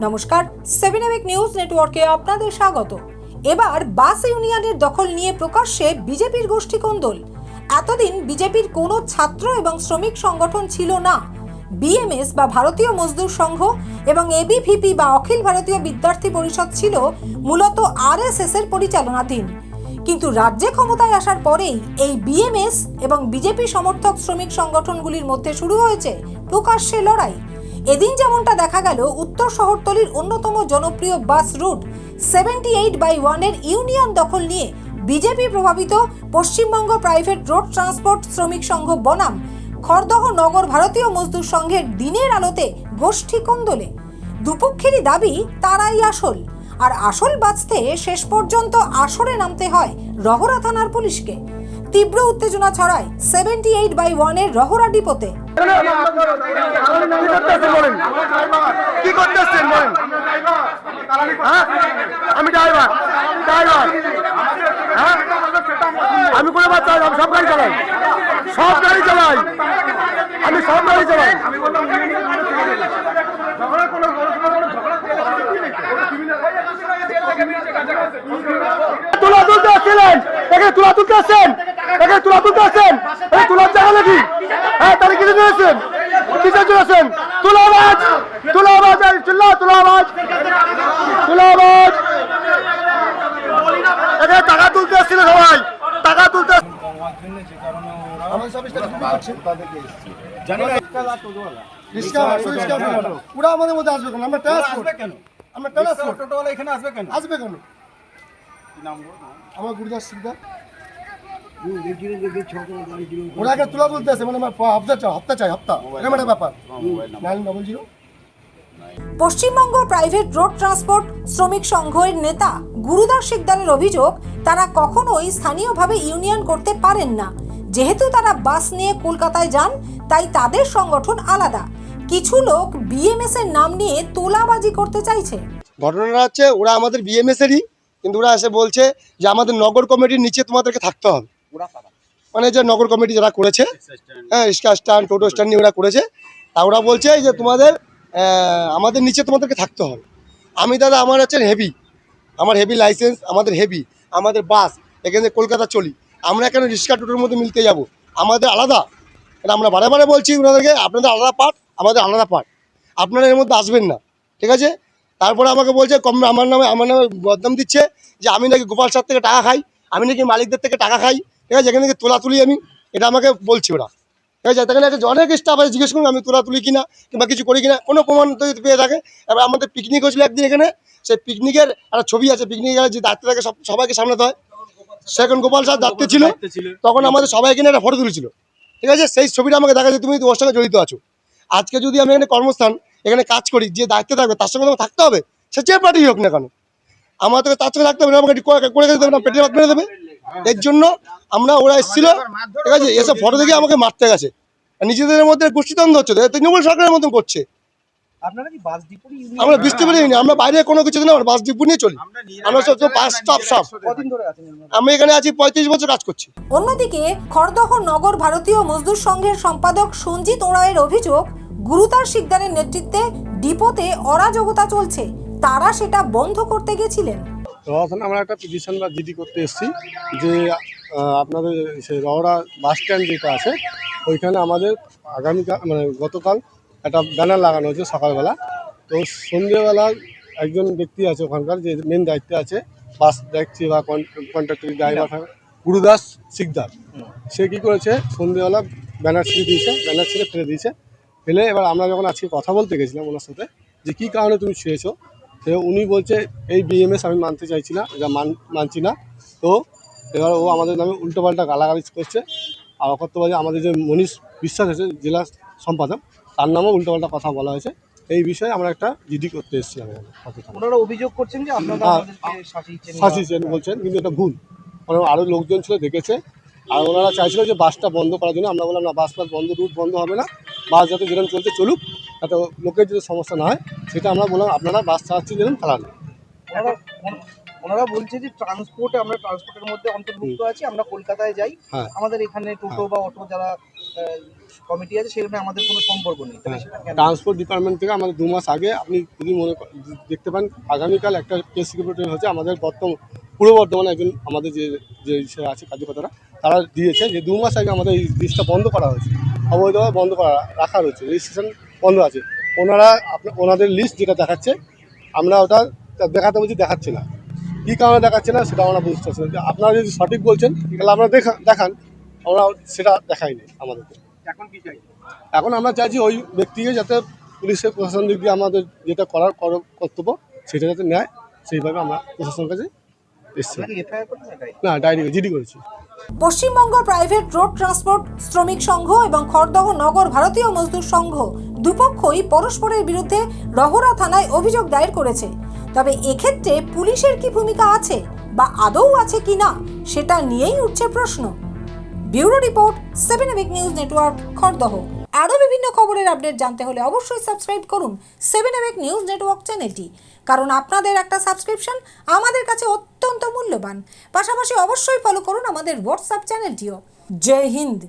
নমস্কার, 7 নিউজ নেটওয়ার্কে আপনাদের স্বাগত। এবার বাস ইউনিয়নের দখল নিয়ে প্রকাশ্যে বিজেপির গোষ্ঠী কোন্দল। এতদিন বিজেপির কোনো ছাত্র এবং শ্রমিক সংগঠন ছিল না। বিএমএস বা ভারতীয় মজদুর সংঘ এবং এবিভিপি বা অখিল ভারতীয় বিদ্যার্থী পরিষদ ছিল মূলত আরএসএস এর পরিচালনাধীন। কিন্তু রাজ্যে ক্ষমতায় আসার পরেই এই বিএমএস এবং বিজেপি সমর্থক শ্রমিক সংগঠনগুলির মধ্যে শুরু হয়েছে প্রকাশ্যে লড়াই। এদিন যেমনটা দেখা গেল, উত্তর শহরতলির অন্যতম জনপ্রিয় বাস রুট 78/1 এর ইউনিয়ন দখল নিয়ে বিজেপি প্রভাবিত পশ্চিমবঙ্গ প্রাইভেট রোড ট্রান্সপোর্ট শ্রমিক সংঘ বনাম খড়দহ নগর ভারতীয় মজদুর সংঘের দিনের আলোতে গোষ্ঠী কোন্দলে। দুপক্ষেরই দাবি তারাই আসল, আর আসল বাঁচতে শেষ পর্যন্ত আসরে নামতে হয় রহরা থানার পুলিশকে। তীব্র উত্তেজনা ছড়ায় 78/1 এর রহরা ডিপোতে। কি করতেছেন বলেন? আমি ড্রাইভার আমি কোনো বাচ্চা আমি সব গাড়ি চালাই আমি সব গাড়ি চালাই। তুলা তুলতে আসছিলেন, তুলা তুলতে আসছেন, তুলার জায়গা নাকি? হ্যাঁ, তাহলে কিছু চলেছেন, কিসের চলেছেন? তুলাবাজ টাকা তুলতে আসছিল, সবাই টাকা তুলতে ওরা আমাদের মধ্যে আসবে কেন? আমরা এখানে আসবে কেন? আমার গুরুদাস সিকদার ওনাকে তুলা তুলতে আছে, মানে হপ্তা এরকম একটা ব্যাপার। 900। পশ্চিমবঙ্গ প্রাইভেট রোড ট্রান্সপোর্ট শ্রমিক সংঘের নেতা গুরুদাস সিকদারের অভিযোগ, তারা কখনোই স্থানীয়ভাবে ইউনিয়ন করতে পারেন না। যেহেতু তারা বাস নিয়ে কলকাতায় যান, তাই তাদের সংগঠন আলাদা। কিছু লোক বিএমএস এর নাম নিয়ে তোলাবাজি করতে চাইছে। ঘটনাটা হচ্ছে, ওরা আমাদের বিএমএস এরই, কিন্তু ওরা এসে বলছে যে আমাদের নগর কমিটির নিচে তোমাদেরকে থাকতে হবে। মানে যে নগর কমিটি যারা করেছে, হ্যাঁ, রিক্সা স্ট্যান্ড, টোটো স্ট্যান্ড নিয়ে ওরা করেছে, তা ওরা বলছে যে আমাদের নিচে তোমাদেরকে থাকতে হবে। আমি দাদা, আমার হচ্ছে আমার হেভি লাইসেন্স, আমাদের বাস এখানে কলকাতা চলি। আমরা এখানে রিক্সা টোটোর মধ্যে মিলতে যাব, আমাদের আলাদা। এটা আমরা বারে বলছি ওনাদেরকে, আপনাদের আলাদা পার্ট, আমাদের আলাদা পার্ট, আপনারা এর মধ্যে আসবেন না, ঠিক আছে? তারপরে আমাকে বলছে আমার নামে বদনাম দিচ্ছে যে আমি নাকি গোপাল সার থেকে টাকা খাই, আমি নাকি মালিকদের থেকে টাকা খাই, ঠিক আছে? এখান থেকে তোলা তুলি আমি, এটা আমাকে বলছি ওরা, ঠিক আছে? এখানে অনেক স্টাফ আছে, জিজ্ঞেস করুন আমি তোলা তুলি কিনা কিংবা কিছু করি কিনা, কোনো প্রমাণ যদি পেয়ে থাকে। এবার আমাদের পিকনিক হয়েছিল একদিন এখানে, সেই পিকনিকের একটা ছবি আছে, পিকনিকের যে দায়িত্ব থাকে সবাইকে সামলাতে হয়, সেখন গোপাল সার দায়িত্ব ছিল, তখন আমাদের সবাই এখানে একটা ফটো তুলেছিল, ঠিক আছে? সেই ছবিটা আমাকে দেখা যায়, তুমি ওর সঙ্গে জড়িত আছো। আজকে যদি আমি এখানে কর্মস্থান এখানে কাজ করি, যে দায়িত্বে থাকবে তার সঙ্গে আমাকে থাকতে হবে, সে যে পার্টি হোক না কেন, আমার তোকে তার সঙ্গে থাকতে হবে না, আমাকে করে দেবে না, পেটের ভাত মেরে দেবে। এর জন্য ওরা এসেছিল, ঠিক আছে? এসব ফটো দেখে আমাকে মারতে গেছে। নিজেদের মধ্যে গোষ্ঠীদ্বন্দ্ব হচ্ছে, তৃণমূল সরকারের মতন করছে। আমরা বৃষ্টি বলি, আমরা বাইরে কোনো কিছু না, বাস ডিপো নিয়ে চলি, আমরা সব বাস স্টপ সব। আমি এখানে আছি 35 বছর কাজ করছি। অন্যদিকে খড়দহ নগর ভারতীয় মজদুর সংঘের সম্পাদক সঞ্জিত ওরায়ের অভিযোগ, গুরুদাস সিকদারের নেতৃত্বে ডিপোতে অরাজকতা চলছে, তারা সেটা বন্ধ করতে গেছিলেন। আমরা একটা পিটিশন বা জিডি করতে এসেছি যে আপনাদের সেই রহরা বাস স্ট্যান্ড যেটা আছে, ওইখানে আমাদের আগামীকাল মানে গতকাল একটা ব্যানার লাগানো হয়েছে সকালবেলা। তো সন্ধ্যেবেলা একজন ব্যক্তি আছে ওখানকার, যে মেন দায়িত্বে আছে বাস দেখছে বা কন্ট্রাক্টর ড্রাইভার, গুরুদাস সিকদার, সে কী করেছে, সন্ধ্যেবেলা ব্যানার ছিঁড়ে ফেলে দিয়েছে। এবার আমরা যখন আজকে কথা বলতে গেছিলাম ওনার সাথে যে কী কারণে তুমি ছিঁড়েছো, তো উনি বলছে এই বিএমএস আমি মানতে চাইছি না, এটা মানছি না। তো এবার ও আমাদের নামে উল্টোপাল্টা গালাগালি করছে। আর অকথ্যভাবে আমাদের যে মনীষ বিশ্বাস আছে জেলা সম্পাদক, তার নামেও উল্টোপাল্টা কথা বলা হয়েছে। এই বিষয়ে আমরা একটা জিডি করতে এসেছিলাম। ওনারা অভিযোগ করছেন যে আপনারা শাসিয়েছেন বলছেন, কিন্তু এটা ভুল। আরও লোকজন ছিল, দেখেছে, আর ওনারা চাইছিল যে বাসটা বন্ধ করার জন্য। আমরা বললাম না, বাস বন্ধ, রুট বন্ধ হবে না, বাস যাতে যেরকম চলছে চলুক, যাতে লোকের যদি সমস্যা না হয়, সেটা আমরা বললাম আপনারা বাস চালাচ্ছি যেরকম চালান। ওনারা বলছে যে আমরা ট্রান্সপোর্টের মধ্যে অন্তর্ভুক্ত আছি, আমরা কলকাতায় যাই, আমাদের এখানে টোটো বা অটো যারা কমিটি আছে সেখানে আমাদের কোনো সম্পর্ক নেই, তাহলে সেটা কেন? ট্রান্সপোর্ট ডিপার্টমেন্ট থেকে আমাদের 2 মাস আগে আপনি যদি দেখতে পান, আগামীকাল একটা প্রেস সেক্রেটারি হচ্ছে আমাদের পূর্ব বর্ধমানে একজন আমাদের যে সে আছে কার্যকর্তারা, তারা দিয়েছে যে 2 মাস আগে আমাদের এই জিনিসটা বন্ধ করা হয়েছে, অবৈধভাবে বন্ধ করা রাখা রয়েছে, রেজিস্ট্রেশন বন্ধ আছে। ওনাদের লিস্ট যেটা দেখাচ্ছে, আমরা ওটা দেখাতে বলছি, দেখাচ্ছে না। কী কারণে দেখাচ্ছে না সেটা আমরা বুঝতে পারছি না। আপনারা যদি সঠিক বলছেন তাহলে আপনারা দেখান, আমরা সেটা দেখাইনি আমাদেরকে। এখন কি চাই? এখন আমরা চাইছি ওই ব্যক্তিকে যাতে পুলিশের প্রশাসন দিক দিয়ে আমাদের যেটা করার কর্তব্য সেটা যাতে নেয়, সেইভাবে আমরা প্রশাসনের কাছে এসেছি। আপনাকে এফআইআর করতে এটাই? না, ডায়েরি জিডি করেছি। পশ্চিমবঙ্গ প্রাইভেট রোড ট্রান্সপোর্ট শ্রমিক সংঘ এবং খড়দহ নগর ভারতীয় মজদুর সংঘ দুপক্ষই পরস্পরের বিরুদ্ধে রহরা থানায় অভিযোগ দায়ের করেছে। তবে এক্ষেত্রে পুলিশের কি ভূমিকা আছে বা আদৌ আছে কিনা সেটা নিয়েই উঠছে প্রশ্ন। Bureau report 7 EPIC news network, Khardah. আরও বিভিন্ন খবরের আপডেট জানতে হলে অবশ্যই সাবস্ক্রাইব করুন 7 এবিক নিউজ নেটওয়ার্ক চ্যানেলটি, কারণ আপনাদের একটা সাবস্ক্রিপশন আমাদের কাছে অত্যন্ত মূল্যবান। পাশাপাশি অবশ্যই ফলো করুন আমাদের হোয়াটসঅ্যাপ চ্যানেলটিও। জয় হিন্দ।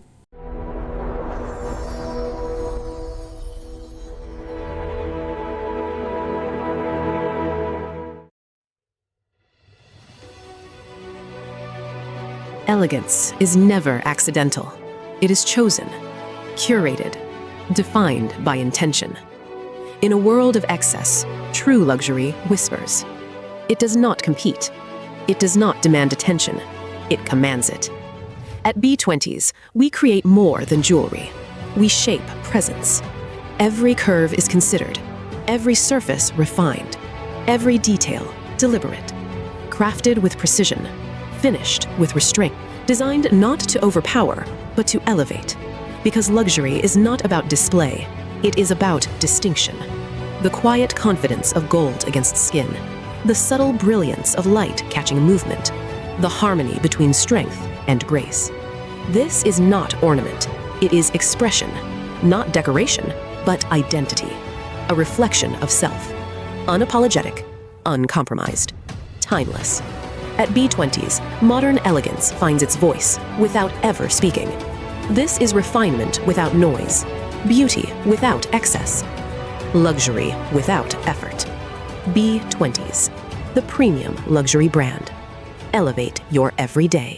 Elegance is never accidental. It is chosen, curated, defined by intention. In a world of excess, true luxury whispers. It does not compete. It does not demand attention. It commands it. At B20s, we create more than jewelry. We shape presence. Every curve is considered, every surface refined, every detail deliberate, crafted with precision, finished with restraint, designed not to overpower, but to elevate. Because luxury is not about display, it is about distinction. The quiet confidence of gold against skin, the subtle brilliance of light catching movement, the harmony between strength and grace. This is not ornament, it is expression, not decoration, but identity, a reflection of self. Unapologetic, uncompromised, timeless. At B20s, modern elegance finds its voice without ever speaking. This is refinement without noise, beauty without excess, luxury without effort. B20s, the premium luxury brand. Elevate your everyday.